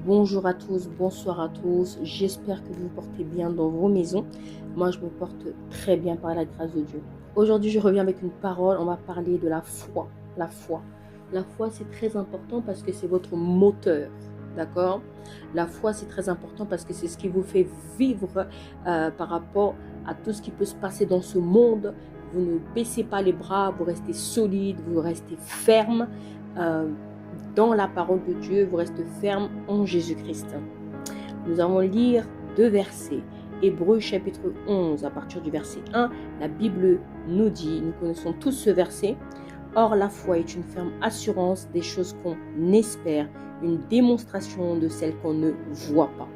Bonjour à tous, bonsoir à tous. J'espère que vous vous portez bien dans vos maisons. Moi, je me porte très bien par la grâce de Dieu. Aujourd'hui, je reviens avec une parole. On va parler de la foi. La foi. La foi, c'est très important parce que c'est votre moteur. D'accord? La foi, c'est très important parce que c'est ce qui vous fait vivre par rapport à tout ce qui peut se passer dans ce monde. Vous ne baissez pas les bras, vous restez solide, vous restez ferme. Dans la parole de Dieu, vous restez ferme en Jésus-Christ. Nous allons lire 2 versets. Hébreux chapitre 11, à partir du verset 1, la Bible nous dit, nous connaissons tous ce verset, « Or la foi est une ferme assurance des choses qu'on espère, une démonstration de celles qu'on ne voit pas. »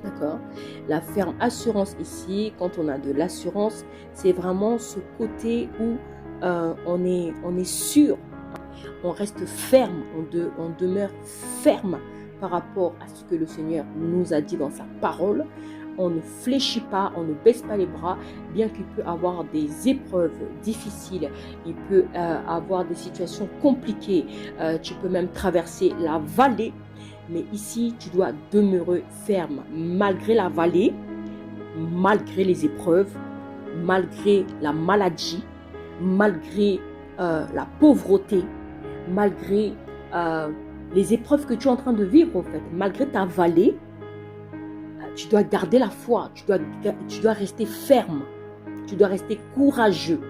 D'accord? La ferme assurance ici, quand on a de l'assurance, c'est vraiment ce côté où on est sûr. On reste ferme, on demeure ferme par rapport à ce que le Seigneur nous a dit dans sa parole. On ne fléchit pas, on ne baisse pas les bras, bien qu'il peut avoir des épreuves difficiles, il peut avoir des situations compliquées, tu peux même traverser la vallée, mais ici tu dois demeurer ferme malgré la vallée, malgré les épreuves, malgré la maladie, malgré la pauvreté, malgré les épreuves que tu es en train de vivre en fait, malgré ta vallée, tu dois garder la foi, tu dois rester ferme, tu dois rester courageux,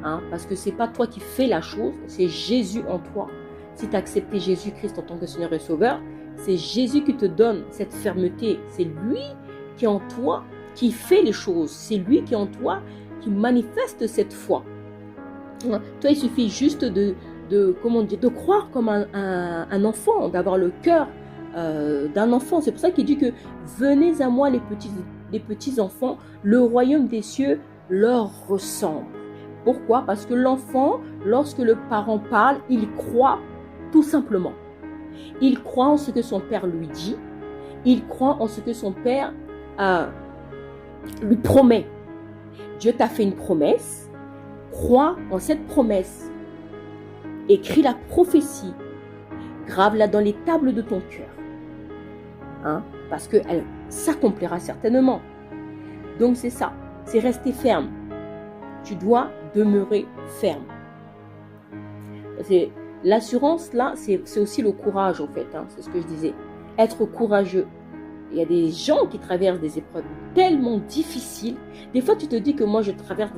parce que c'est pas toi qui fais la chose, c'est Jésus en toi. Si tu as accepté Jésus-Christ en tant que Seigneur et Sauveur, c'est Jésus qui te donne cette fermeté, c'est lui qui est en toi, qui fait les choses, c'est lui qui est en toi, qui manifeste cette foi. Toi, il suffit juste de croire comme un enfant, d'avoir le cœur d'un enfant. C'est pour ça qu'il dit que venez à moi les petits enfants, le royaume des cieux leur ressemble. Pourquoi? Parce que l'enfant, lorsque le parent parle, il croit tout simplement. Il croit en ce que son père lui dit, il croit en ce que son père lui promet. Dieu t'a fait une promesse, crois en cette promesse. Écris la prophétie, grave-la dans les tables de ton cœur, parce qu'elle s'accomplira certainement. Donc c'est ça, c'est rester ferme. Tu dois demeurer ferme. L'assurance là, c'est aussi le courage en fait, c'est ce que je disais. Être courageux. Il y a des gens qui traversent des épreuves tellement difficiles. Des fois, tu te dis que moi, je traverse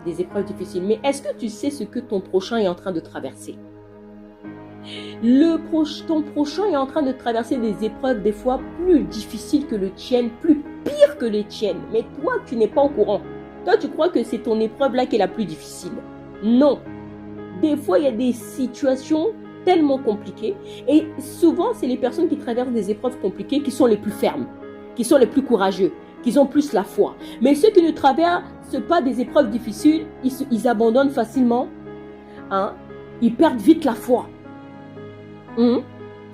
des épreuves difficiles. Mais est-ce que tu sais ce que ton prochain est en train de traverser? Ton prochain est en train de traverser des épreuves des fois plus difficiles que les tiennes, plus pires que les tiennes. Mais toi, tu n'es pas au courant. Toi, tu crois que c'est ton épreuve là qui est la plus difficile. Non. Des fois, il y a des situations tellement compliquées. Et souvent, c'est les personnes qui traversent des épreuves compliquées qui sont les plus fermes, qui sont les plus courageux, qui ont plus la foi. Mais ceux qui ne traversent pas des épreuves difficiles, ils abandonnent facilement. Ils perdent vite la foi.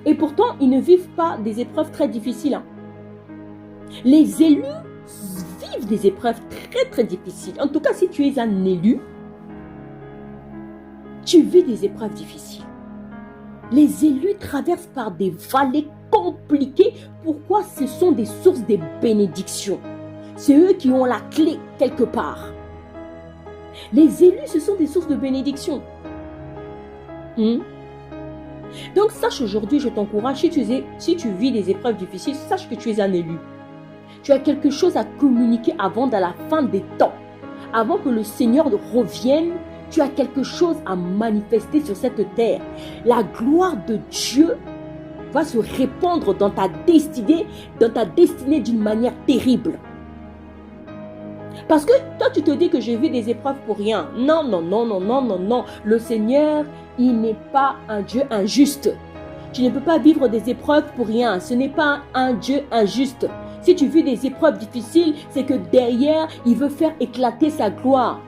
Et pourtant, ils ne vivent pas des épreuves très difficiles. Les élus vivent des épreuves très très difficiles. En tout cas, si tu es un élu, tu vis des épreuves difficiles. Les élus traversent par des vallées compliquées. Pourquoi? Ce sont des sources de bénédictions. C'est eux qui ont la clé quelque part. Les élus, ce sont des sources de bénédictions. Donc, sache aujourd'hui, je t'encourage, si tu vis des épreuves difficiles, sache que tu es un élu. Tu as quelque chose à communiquer avant dans la fin des temps. Avant que le Seigneur revienne, tu as quelque chose à manifester sur cette terre. La gloire de Dieu va se répandre dans ta destinée d'une manière terrible. Parce que toi, tu te dis que j'ai vu des épreuves pour rien. Non, non, non, non, non, non, non. Le Seigneur, il n'est pas un Dieu injuste. Tu ne peux pas vivre des épreuves pour rien. Ce n'est pas un Dieu injuste. Si tu vis des épreuves difficiles, c'est que derrière, il veut faire éclater sa gloire.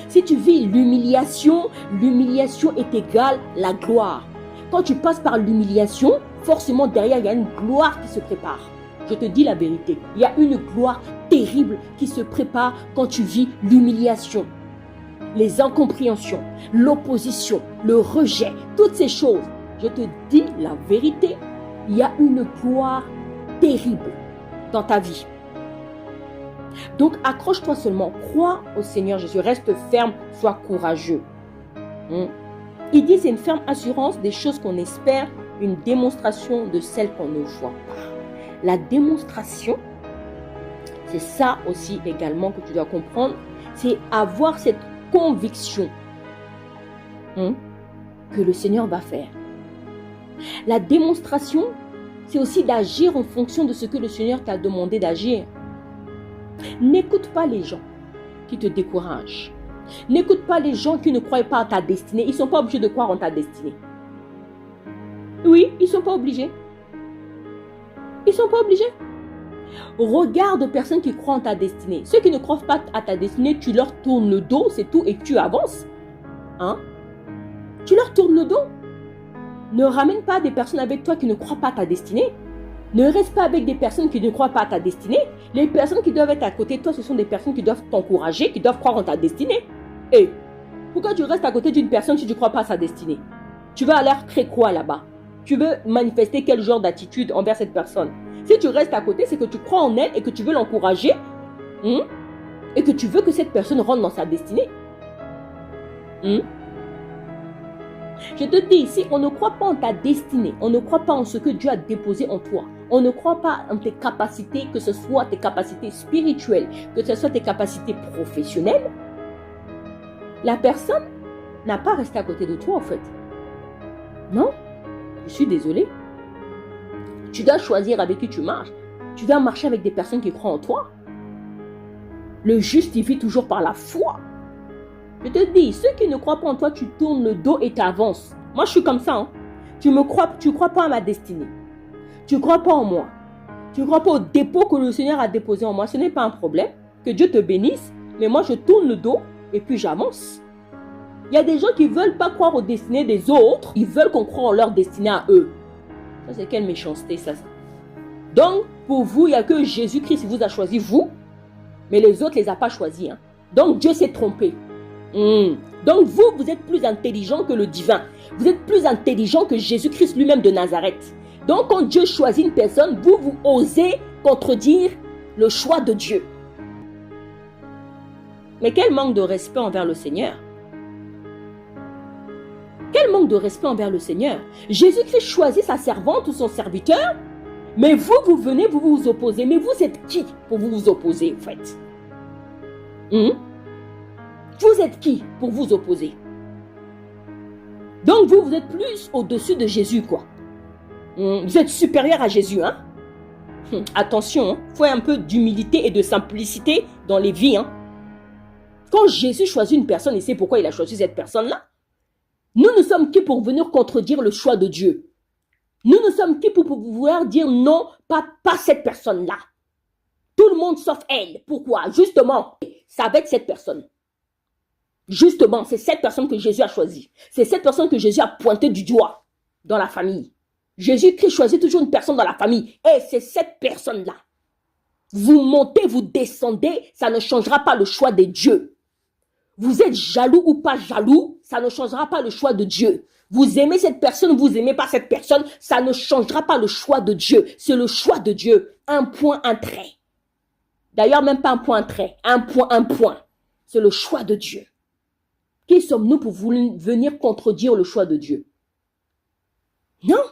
Si tu vis l'humiliation est égale la gloire. Quand tu passes par l'humiliation, forcément derrière, il y a une gloire qui se prépare. Je te dis la vérité. Il y a une gloire terrible qui se prépare quand tu vis l'humiliation. Les incompréhensions, l'opposition, le rejet, toutes ces choses. Je te dis la vérité. il y a une gloire terrible dans ta vie. Donc, accroche-toi seulement. Crois au Seigneur Jésus. Reste ferme, sois courageux. Il dit, c'est une ferme assurance des choses qu'on espère, une démonstration de celles qu'on ne voit pas. La démonstration, c'est ça aussi également que tu dois comprendre, c'est avoir cette conviction que le Seigneur va faire. La démonstration, c'est aussi d'agir en fonction de ce que le Seigneur t'a demandé d'agir. N'écoute pas les gens qui te découragent. N'écoute pas les gens qui ne croient pas à ta destinée. Ils ne sont pas obligés de croire en ta destinée. Oui, ils ne sont pas obligés. Ils ne sont pas obligés. Regarde aux personnes qui croient en ta destinée. Ceux qui ne croient pas à ta destinée, tu leur tournes le dos, c'est tout, et tu avances. Tu leur tournes le dos. Ne ramène pas des personnes avec toi qui ne croient pas à ta destinée. Ne reste pas avec des personnes qui ne croient pas à ta destinée. Les personnes qui doivent être à côté de toi, ce sont des personnes qui doivent t'encourager, qui doivent croire en ta destinée. Et pourquoi tu restes à côté d'une personne si tu ne crois pas à sa destinée? Tu veux aller créer quoi là-bas? Tu veux manifester quel genre d'attitude envers cette personne? Si tu restes à côté, c'est que tu crois en elle et que tu veux l'encourager et que tu veux que cette personne rentre dans sa destinée. Je te dis ici, on ne croit pas en ta destinée, on ne croit pas en ce que Dieu a déposé en toi. On ne croit pas en tes capacités, que ce soit tes capacités spirituelles, que ce soit tes capacités professionnelles. La personne n'a pas resté à côté de toi en fait. Non, je suis désolée. Tu dois choisir avec qui tu marches. Tu dois marcher avec des personnes qui croient en toi. Le juste, il vit toujours par la foi. Je te dis, ceux qui ne croient pas en toi, tu tournes le dos et tu avances. Moi, je suis comme ça. Tu crois pas à ma destinée. Tu ne crois pas en moi. Tu ne crois pas au dépôt que le Seigneur a déposé en moi. Ce n'est pas un problème. Que Dieu te bénisse. Mais moi, je tourne le dos et puis j'avance. Il y a des gens qui ne veulent pas croire aux destinées des autres. Ils veulent qu'on croie en leur destinée à eux. Ça, c'est quelle méchanceté, ça. Donc, pour vous, il n'y a que Jésus-Christ qui vous a choisi, vous. Mais les autres ne les a pas choisis. Donc, Dieu s'est trompé. Donc, vous êtes plus intelligent que le divin. Vous êtes plus intelligent que Jésus-Christ lui-même de Nazareth. Donc, quand Dieu choisit une personne, vous osez contredire le choix de Dieu. Mais quel manque de respect envers le Seigneur. Quel manque de respect envers le Seigneur. Jésus-Christ choisit sa servante ou son serviteur, mais vous venez, vous opposez. Mais vous êtes qui pour vous opposer, en fait? Vous êtes qui pour vous opposer? Donc, vous êtes plus au-dessus de Jésus, quoi. Vous êtes supérieur à Jésus, Attention, faut un peu d'humilité et de simplicité dans les vies, Quand Jésus choisit une personne, il sait pourquoi il a choisi cette personne-là. Nous sommes qui pour venir contredire le choix de Dieu? Nous sommes qui pour pouvoir dire non, pas cette personne-là? Tout le monde sauf elle. Pourquoi? Justement, ça va être cette personne. Justement, c'est cette personne que Jésus a choisie. C'est cette personne que Jésus a pointée du doigt dans la famille. Jésus-Christ choisit toujours une personne dans la famille. Et c'est cette personne-là. Vous montez, vous descendez, ça ne changera pas le choix de Dieu. Vous êtes jaloux ou pas jaloux, ça ne changera pas le choix de Dieu. Vous aimez cette personne, vous n'aimez pas cette personne, ça ne changera pas le choix de Dieu. C'est le choix de Dieu. Un point, un trait. D'ailleurs, même pas un point, un trait. Un point, un point. C'est le choix de Dieu. Qui sommes-nous pour venir contredire le choix de Dieu? Non,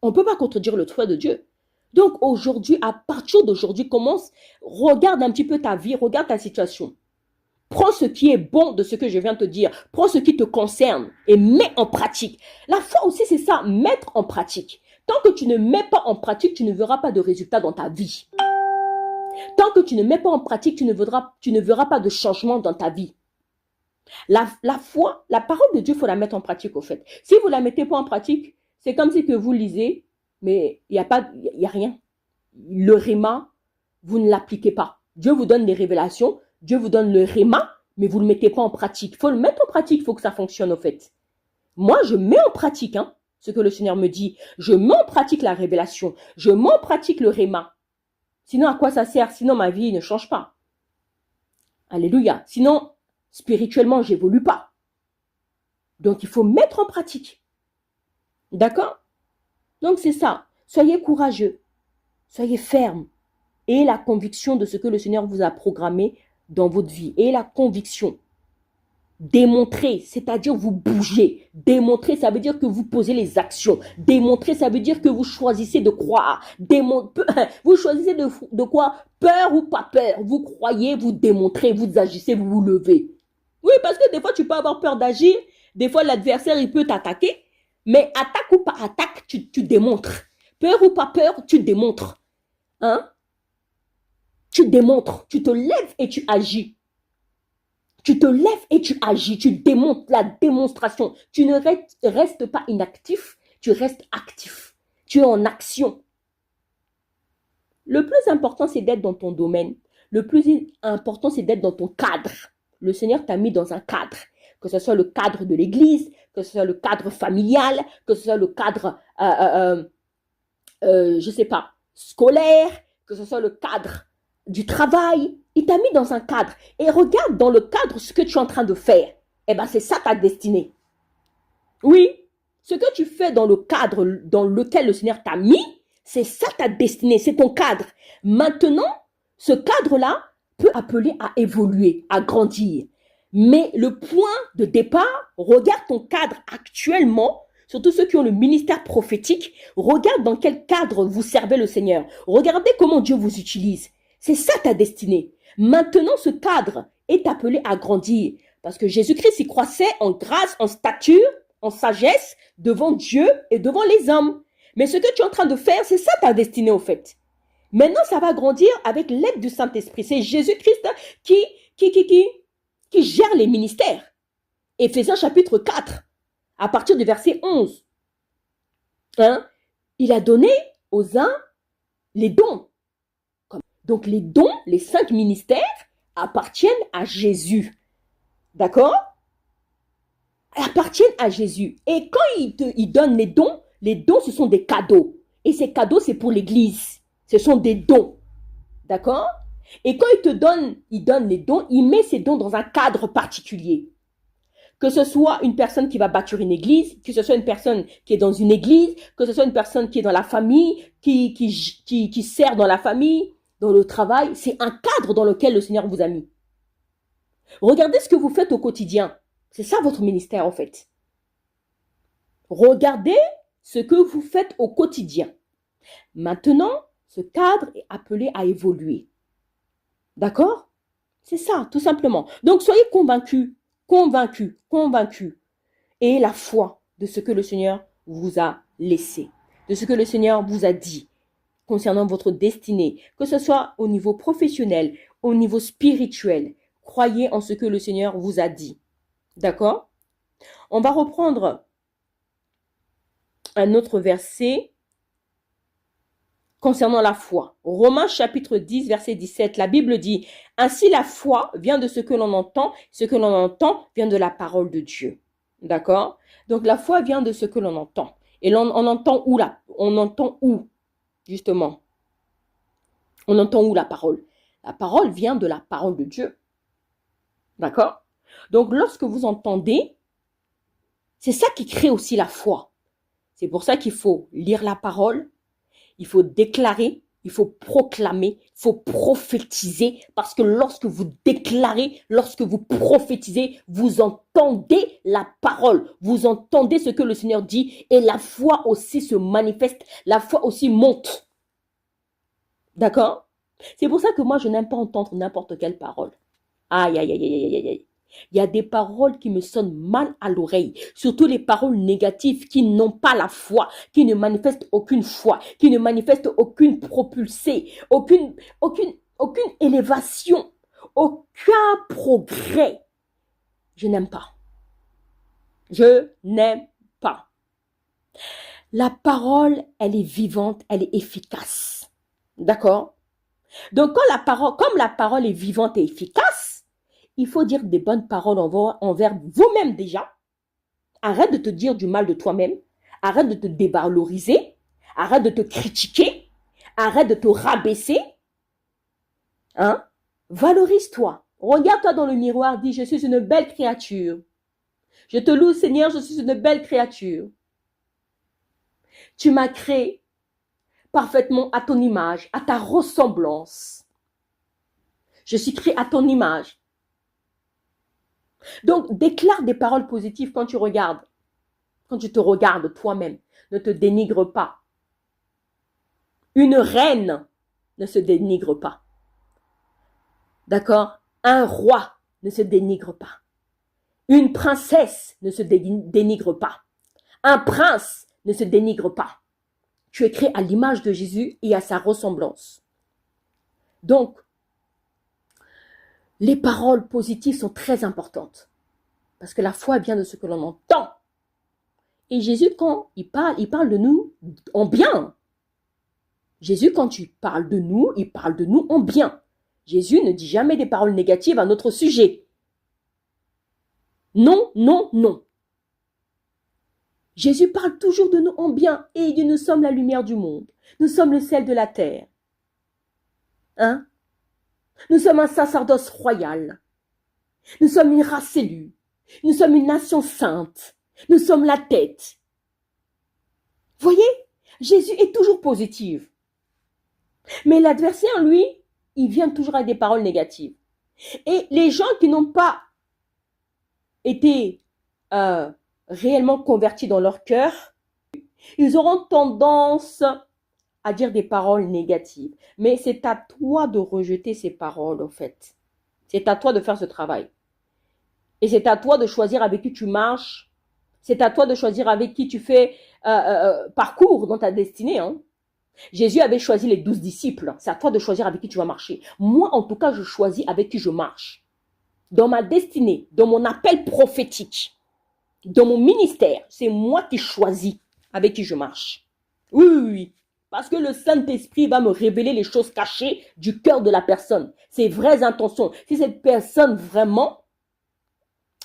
on ne peut pas contredire le choix de Dieu. Donc aujourd'hui, à partir d'aujourd'hui, regarde un petit peu ta vie, regarde ta situation. Prends ce qui est bon de ce que je viens de te dire. Prends ce qui te concerne et mets en pratique. La foi aussi, c'est ça, mettre en pratique. Tant que tu ne mets pas en pratique, tu ne verras pas de résultats dans ta vie. Tant que tu ne mets pas en pratique, tu ne verras pas de changement dans ta vie. La foi, la parole de Dieu, il faut la mettre en pratique au fait. Si vous ne la mettez pas en pratique, c'est comme si que vous lisez, mais il n'y a rien. Le réma, vous ne l'appliquez pas. Dieu vous donne des révélations, Dieu vous donne le réma, mais vous ne le mettez pas en pratique. Il faut le mettre en pratique, il faut que ça fonctionne au fait. Moi, je mets en pratique ce que le Seigneur me dit. Je mets en pratique la révélation. Je mets en pratique le réma. Sinon, à quoi ça sert? Sinon, ma vie ne change pas. Alléluia. Sinon, spirituellement, j'évolue pas. Donc, il faut mettre en pratique. D'accord? Donc, c'est ça. Soyez courageux, soyez ferme. Ayez la conviction de ce que le Seigneur vous a programmé dans votre vie. Ayez la conviction. Démontrer, c'est-à-dire vous bougez. Démontrer, ça veut dire que vous posez les actions. Démontrer, ça veut dire que vous choisissez de croire. Vous choisissez de quoi? Peur ou pas peur. Vous croyez, vous démontrez, vous agissez, vous vous levez. Oui, parce que des fois, tu peux avoir peur d'agir. Des fois, l'adversaire, il peut t'attaquer. Mais attaque ou pas attaque, tu démontres. Peur ou pas peur, tu démontres. Hein? Tu démontres. Tu te lèves et tu agis. Tu te lèves et tu agis, tu démontres la démonstration. Tu ne restes pas inactif, tu restes actif. Tu es en action. Le plus important, c'est d'être dans ton domaine. Le plus important, c'est d'être dans ton cadre. Le Seigneur t'a mis dans un cadre. Que ce soit le cadre de l'église, que ce soit le cadre familial, que ce soit le cadre, je ne sais pas, scolaire, que ce soit le cadre du travail. Il t'a mis dans un cadre. Et regarde dans le cadre ce que tu es en train de faire. Eh bien, c'est ça ta destinée. Oui, ce que tu fais dans le cadre dans lequel le Seigneur t'a mis, c'est ça ta destinée, c'est ton cadre. Maintenant, ce cadre-là peut appeler à évoluer, à grandir. Mais le point de départ, regarde ton cadre actuellement, surtout ceux qui ont le ministère prophétique, regarde dans quel cadre vous servez le Seigneur. Regardez comment Dieu vous utilise. C'est ça ta destinée. Maintenant, ce cadre est appelé à grandir parce que Jésus-Christ y croissait en grâce, en stature, en sagesse devant Dieu et devant les hommes. Mais ce que tu es en train de faire, c'est ça ta destinée au fait. Maintenant, ça va grandir avec l'aide du Saint-Esprit. C'est Jésus-Christ qui gère les ministères. Éphésiens chapitre 4, à partir du verset 11. Hein? Il a donné aux uns les dons. Donc les dons, les 5 ministères appartiennent à Jésus. D'accord? Appartiennent à Jésus. Et quand il donne les dons, ce sont des cadeaux. Et ces cadeaux, c'est pour l'église. Ce sont des dons. D'accord? Et quand il donne les dons, il met ces dons dans un cadre particulier. Que ce soit une personne qui va bâtir une église, que ce soit une personne qui est dans une église, que ce soit une personne qui est dans la famille, qui sert dans la famille, dans le travail, c'est un cadre dans lequel le Seigneur vous a mis. Regardez ce que vous faites au quotidien. C'est ça votre ministère en fait. Regardez ce que vous faites au quotidien. Maintenant, ce cadre est appelé à évoluer. D'accord? C'est ça, tout simplement. Donc, soyez convaincus, convaincus, convaincus. Et la foi de ce que le Seigneur vous a laissé, de ce que le Seigneur vous a dit concernant votre destinée, que ce soit au niveau professionnel, au niveau spirituel. Croyez en ce que le Seigneur vous a dit. D'accord? On va reprendre un autre verset concernant la foi. Romains chapitre 10, verset 17, la Bible dit « Ainsi la foi vient de ce que l'on entend vient de la parole de Dieu. » D'accord? Donc la foi vient de ce que l'on entend. Et on entend où là? On entend où? Justement. On entend où la parole? La parole vient de la parole de Dieu. D'accord? Donc lorsque vous entendez, c'est ça qui crée aussi la foi. C'est pour ça qu'il faut lire la parole, il faut déclarer, il faut proclamer, il faut prophétiser. Parce que lorsque vous déclarez, lorsque vous prophétisez, vous entendez la parole. Vous entendez ce que le Seigneur dit et la foi aussi se manifeste. La foi aussi monte. D'accord? C'est pour ça que moi, je n'aime pas entendre n'importe quelle parole. Aïe, aïe, aïe, aïe, aïe, aïe. Il y a des paroles qui me sonnent mal à l'oreille, surtout les paroles négatives qui n'ont pas la foi, qui ne manifestent aucune foi, qui ne manifestent aucune propulsée, aucune élévation, aucun progrès. Je n'aime pas. Je n'aime pas. La parole, elle est vivante, elle est efficace. D'accord? Donc, comme la parole est vivante et efficace, il faut dire des bonnes paroles envers vous-même déjà. Arrête de te dire du mal de toi-même. Arrête de te dévaloriser. Arrête de te critiquer. Arrête de te rabaisser. Hein? Valorise-toi. Regarde-toi dans le miroir. Dis, je suis une belle créature. Je te loue, Seigneur, je suis une belle créature. Tu m'as créé parfaitement à ton image, à ta ressemblance. Je suis créé à ton image. Donc, déclare des paroles positives quand tu regardes. Quand tu te regardes toi-même. Ne te dénigre pas. Une reine ne se dénigre pas. D'accord? Un roi ne se dénigre pas. Une princesse ne se dénigre pas. Un prince ne se dénigre pas. Tu es créé à l'image de Jésus et à sa ressemblance. Donc, les paroles positives sont très importantes. Parce que la foi vient de ce que l'on entend. Et Jésus, quand il parle de nous en bien. Jésus, quand il parle de nous en bien. Jésus ne dit jamais des paroles négatives à notre sujet. Non, non, non. Jésus parle toujours de nous en bien et il dit nous sommes la lumière du monde. Nous sommes le sel de la terre. Hein? Nous sommes un sacerdoce royal. Nous sommes une race élue. Nous sommes une nation sainte. Nous sommes la tête. Voyez, Jésus est toujours positif. Mais l'adversaire, lui, il vient toujours avec des paroles négatives. Et les gens qui n'ont pas été réellement convertis dans leur cœur, ils auront tendance à dire des paroles négatives. Mais c'est à toi de rejeter ces paroles, en fait. C'est à toi de faire ce travail. Et c'est à toi de choisir avec qui tu marches. C'est à toi de choisir avec qui tu fais parcours dans ta destinée. Hein. Jésus avait choisi les 12 disciples. C'est à toi de choisir avec qui tu vas marcher. Moi, en tout cas, je choisis avec qui je marche. Dans ma destinée, dans mon appel prophétique, dans mon ministère, c'est moi qui choisis avec qui je marche. Oui, oui, oui. Parce que le Saint-Esprit va me révéler les choses cachées du cœur de la personne. Ses vraies intentions. Si cette personne vraiment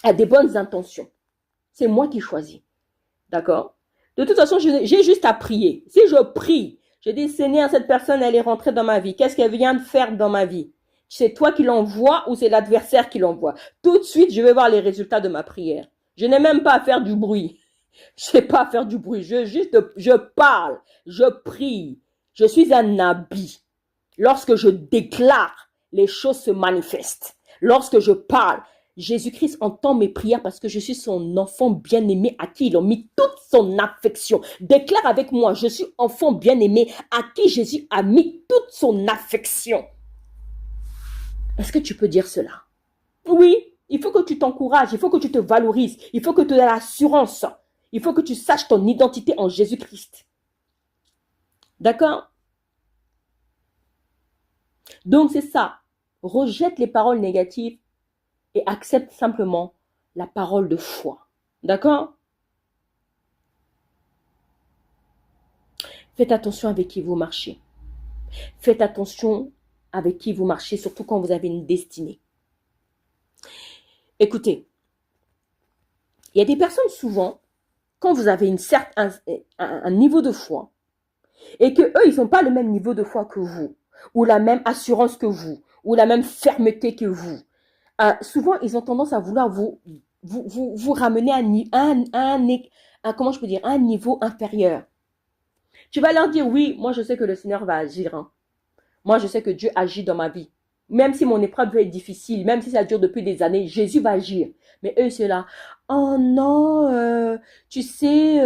a des bonnes intentions, c'est moi qui choisis. D'accord? De toute façon, j'ai juste à prier. Si je prie, je dis, Seigneur, cette personne, elle est rentrée dans ma vie. Qu'est-ce qu'elle vient de faire dans ma vie? C'est toi qui l'envoies ou c'est l'adversaire qui l'envoie? Tout de suite, je vais voir les résultats de ma prière. Je n'ai même pas à faire du bruit. Je n'ai pas à faire du bruit. Je parle, je prie. Je suis un habit. Lorsque je déclare, les choses se manifestent. Lorsque je parle, Jésus-Christ entend mes prières parce que je suis son enfant bien-aimé à qui il a mis toute son affection. Déclare avec moi, je suis enfant bien-aimé à qui Jésus a mis toute son affection. Est-ce que tu peux dire cela? Oui, il faut que tu t'encourages, il faut que tu te valorises, il faut que tu aies l'assurance, il faut que tu saches ton identité en Jésus-Christ. D'accord? Donc c'est ça. Rejette les paroles négatives et accepte simplement la parole de foi. D'accord? Faites attention avec qui vous marchez. Faites attention avec qui vous marchez, surtout quand vous avez une destinée. Écoutez, il y a des personnes souvent, quand vous avez un niveau de foi, et que eux, ils n'ont pas le même niveau de foi que vous, ou la même assurance que vous, ou la même fermeté que vous, souvent, ils ont tendance à vouloir vous ramener à comment je peux dire, un niveau inférieur. Tu vas leur dire, oui, moi je sais que le Seigneur va agir. Hein. Moi je sais que Dieu agit dans ma vie. Même si mon épreuve va être difficile, même si ça dure depuis des années, Jésus va agir. Mais eux, c'est là, oh non, tu sais,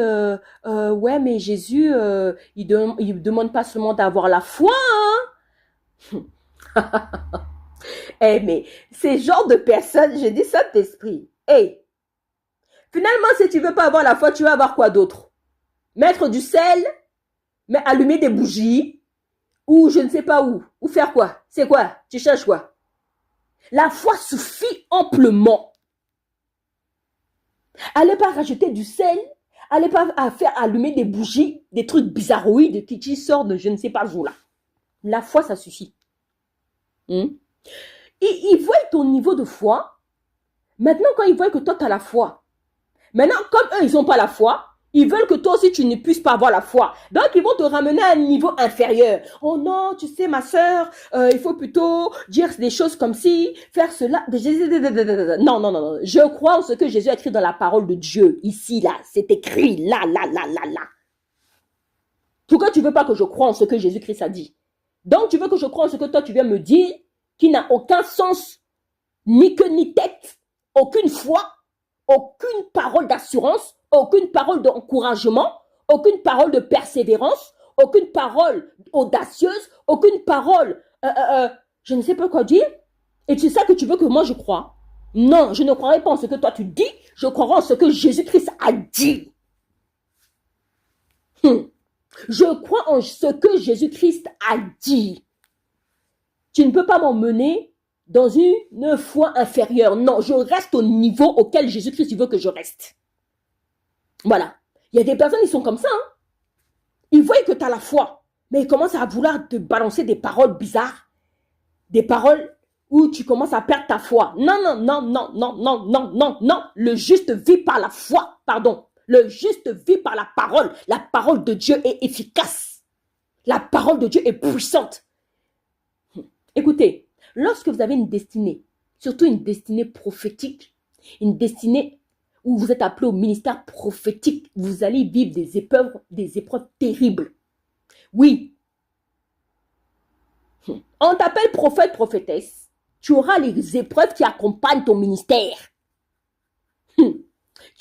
ouais, mais Jésus, il demande pas seulement d'avoir la foi. Hein. Eh, mais ces genres de personnes, je dis Saint-Esprit. Hey, finalement, si tu veux pas avoir la foi, tu vas avoir quoi d'autre? Mettre du sel, mais allumer des bougies, ou je ne sais pas où. Ou faire quoi? C'est quoi? Tu cherches quoi? La foi suffit amplement. Allez pas rajouter du sel, allez pas faire allumer des bougies, des trucs bizarroïdes qui sortent de je ne sais pas où là. La foi, ça suffit. Ils voient ton niveau de foi. Maintenant, quand ils voient que toi, tu as la foi. Maintenant, comme eux, ils n'ont pas la foi, ils veulent que toi aussi, tu ne puisses pas avoir la foi. Donc, ils vont te ramener à un niveau inférieur. Oh non, tu sais, ma sœur, il faut plutôt dire des choses comme si, faire cela. Non, non, non, non. Je crois en ce que Jésus a écrit dans la parole de Dieu. Ici, là, c'est écrit là, là, là, là, là. Pourquoi tu ne veux pas que je croie en ce que Jésus-Christ a dit? Donc, tu veux que je croie en ce que toi, tu viens me dire, qui n'a aucun sens, ni queue ni tête, aucune foi, aucune parole d'assurance, aucune parole d'encouragement, aucune parole de persévérance, aucune parole audacieuse, aucune parole, je ne sais pas quoi dire. Et c'est ça que tu veux que moi je croie? Non, je ne croirai pas en ce que toi tu dis, je croirai en ce que Jésus-Christ a dit. Je crois en ce que Jésus-Christ a dit. Tu ne peux pas m'emmener dans une foi inférieure. Non, je reste au niveau auquel Jésus-Christ veut que je reste. Voilà. Il y a des personnes qui sont comme ça. Hein? Ils voient que tu as la foi, mais ils commencent à vouloir te balancer des paroles bizarres. Des paroles où tu commences à perdre ta foi. Non, non, non, non, non, non, non, non, non. Le juste vit par la foi. Pardon. Le juste vit par la parole. La parole de Dieu est efficace. La parole de Dieu est puissante. Écoutez, lorsque vous avez une destinée, surtout une destinée prophétique, une destinée où vous êtes appelé au ministère prophétique, vous allez vivre des épreuves terribles. Oui. On t'appelle prophète, prophétesse. Tu auras les épreuves qui accompagnent ton ministère.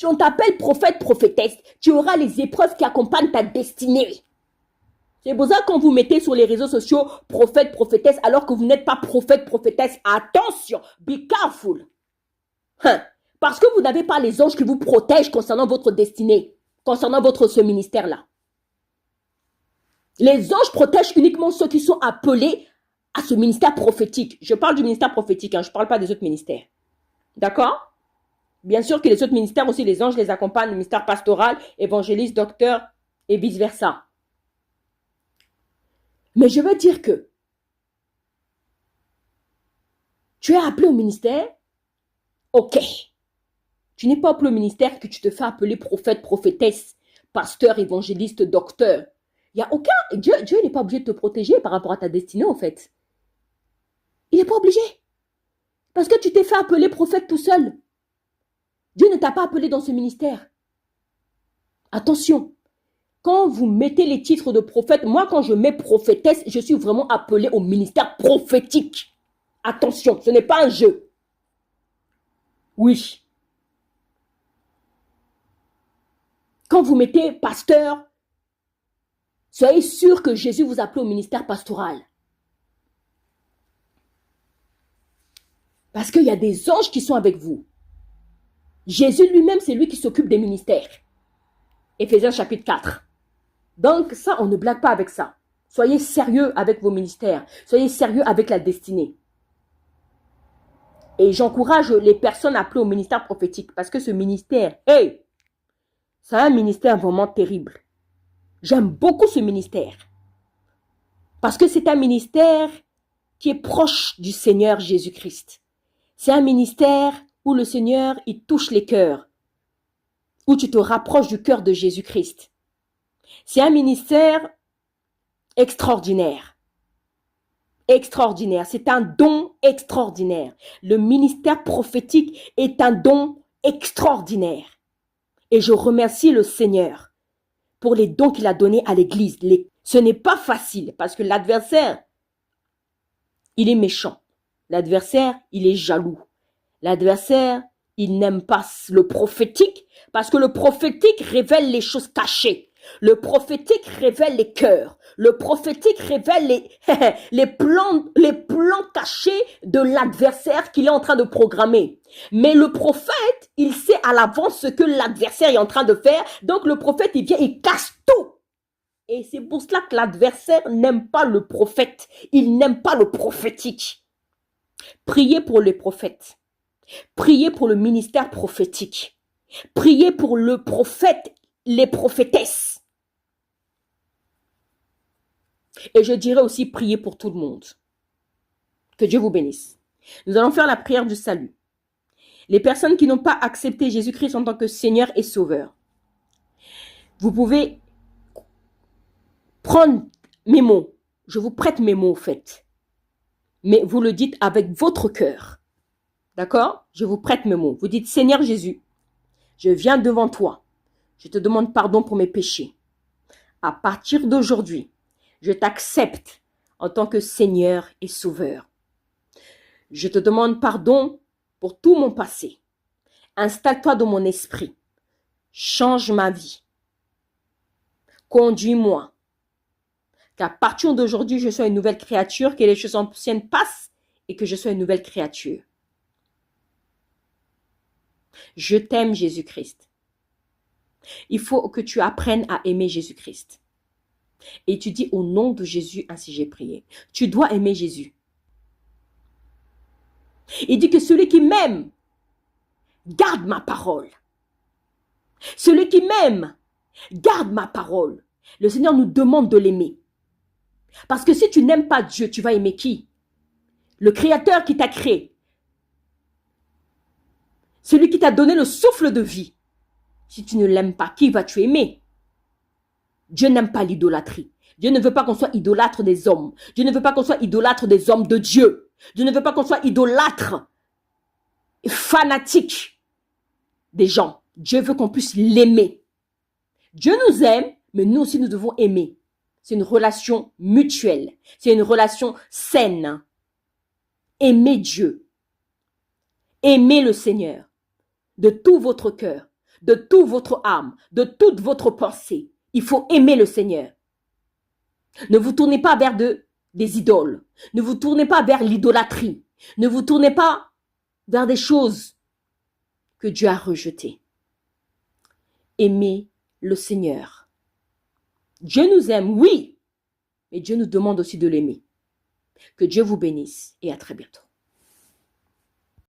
On t'appelle prophète, prophétesse. Tu auras les épreuves qui accompagnent ta destinée. C'est pour ça que quand vous mettez sur les réseaux sociaux prophète, prophétesse, alors que vous n'êtes pas prophète, prophétesse, attention, be careful. Parce que vous n'avez pas les anges qui vous protègent concernant votre destinée, concernant ce ministère-là. Les anges protègent uniquement ceux qui sont appelés à ce ministère prophétique. Je parle du ministère prophétique, hein, je ne parle pas des autres ministères. D'accord? Bien sûr que les autres ministères aussi, les anges les accompagnent, le ministère pastoral, évangéliste, docteur et vice-versa. Mais je veux dire que tu es appelé au ministère, ok. Tu n'es pas appelé au ministère que tu te fais appeler prophète, prophétesse, pasteur, évangéliste, docteur. Il n'y a aucun... Dieu n'est pas obligé de te protéger par rapport à ta destinée, en fait. Il n'est pas obligé. Parce que tu t'es fait appeler prophète tout seul. Dieu ne t'a pas appelé dans ce ministère. Attention. Quand vous mettez les titres de prophète, moi, quand je mets prophétesse, je suis vraiment appelé au ministère prophétique. Attention, ce n'est pas un jeu. Oui. Quand vous mettez pasteur, soyez sûr que Jésus vous appelle au ministère pastoral. Parce qu'il y a des anges qui sont avec vous. Jésus lui-même, c'est lui qui s'occupe des ministères. Éphésiens chapitre 4. Donc ça, on ne blague pas avec ça. Soyez sérieux avec vos ministères. Soyez sérieux avec la destinée. Et j'encourage les personnes appelées au ministère prophétique. Parce que ce ministère, c'est un ministère vraiment terrible. J'aime beaucoup ce ministère. Parce que c'est un ministère qui est proche du Seigneur Jésus-Christ. C'est un ministère où le Seigneur, il touche les cœurs. Où tu te rapproches du cœur de Jésus-Christ. C'est un ministère extraordinaire. Extraordinaire. C'est un don extraordinaire. Le ministère prophétique est un don extraordinaire. Et je remercie le Seigneur pour les dons qu'il a donnés à l'Église. Ce n'est pas facile parce que l'adversaire, il est méchant. L'adversaire, il est jaloux. L'adversaire, il n'aime pas le prophétique parce que le prophétique révèle les choses cachées. Le prophétique révèle les cœurs. Le prophétique révèle les plans cachés de l'adversaire qu'il est en train de programmer. Mais le prophète, il sait à l'avance ce que l'adversaire est en train de faire. Donc le prophète, il vient, il casse tout. Et c'est pour cela que l'adversaire n'aime pas le prophète. Il n'aime pas le prophétique. Priez pour les prophètes. Priez pour le ministère prophétique. Priez pour le prophète, les prophétesses. Et je dirais aussi prier pour tout le monde. Que Dieu vous bénisse. Nous allons faire la prière du salut. Les personnes qui n'ont pas accepté Jésus-Christ en tant que Seigneur et Sauveur, vous pouvez prendre mes mots. Je vous prête mes mots, au fait. Mais vous le dites avec votre cœur. D'accord? Je vous prête mes mots. Vous dites, Seigneur Jésus, je viens devant toi. Je te demande pardon pour mes péchés. À partir d'aujourd'hui, je t'accepte en tant que Seigneur et Sauveur. Je te demande pardon pour tout mon passé. Installe-toi dans mon esprit. Change ma vie. Conduis-moi. Qu'à partir d'aujourd'hui, je sois une nouvelle créature, que les choses anciennes passent et que je sois une nouvelle créature. Je t'aime, Jésus-Christ. Il faut que tu apprennes à aimer Jésus-Christ. Et tu dis au nom de Jésus, ainsi j'ai prié. Tu dois aimer Jésus. Il dit que celui qui m'aime, garde ma parole. Celui qui m'aime, garde ma parole. Le Seigneur nous demande de l'aimer. Parce que si tu n'aimes pas Dieu, tu vas aimer qui? Le Créateur qui t'a créé. Celui qui t'a donné le souffle de vie. Si tu ne l'aimes pas, qui vas-tu aimer? Dieu n'aime pas l'idolâtrie. Dieu ne veut pas qu'on soit idolâtre des hommes. Dieu ne veut pas qu'on soit idolâtre des hommes de Dieu. Dieu ne veut pas qu'on soit idolâtre, fanatique des gens. Dieu veut qu'on puisse l'aimer. Dieu nous aime, mais nous aussi nous devons aimer. C'est une relation mutuelle. C'est une relation saine. Aimez Dieu. Aimez le Seigneur de tout votre cœur, de toute votre âme, de toute votre pensée. Il faut aimer le Seigneur. Ne vous tournez pas vers des idoles. Ne vous tournez pas vers l'idolâtrie. Ne vous tournez pas vers des choses que Dieu a rejetées. Aimez le Seigneur. Dieu nous aime, oui, mais Dieu nous demande aussi de l'aimer. Que Dieu vous bénisse et à très bientôt.